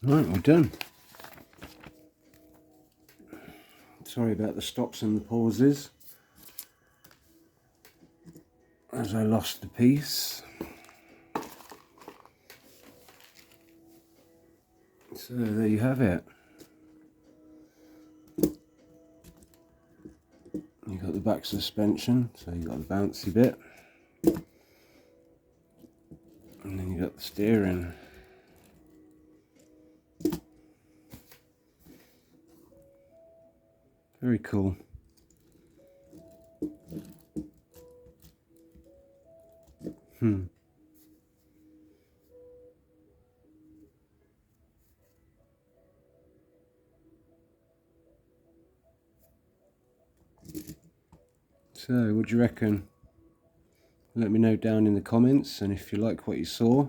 Right, we're done. Sorry about the stops and the pauses, as I lost the piece. So there you have it. You got the back suspension, so you got the bouncy bit, and then you got the steering. Very cool. So, what do you reckon? Let me know down in the comments, and if you like what you saw,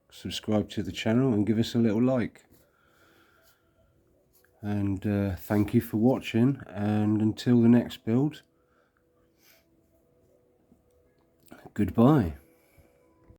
subscribe to the channel and give us a little like. And thank you for watching, and until the next build, goodbye.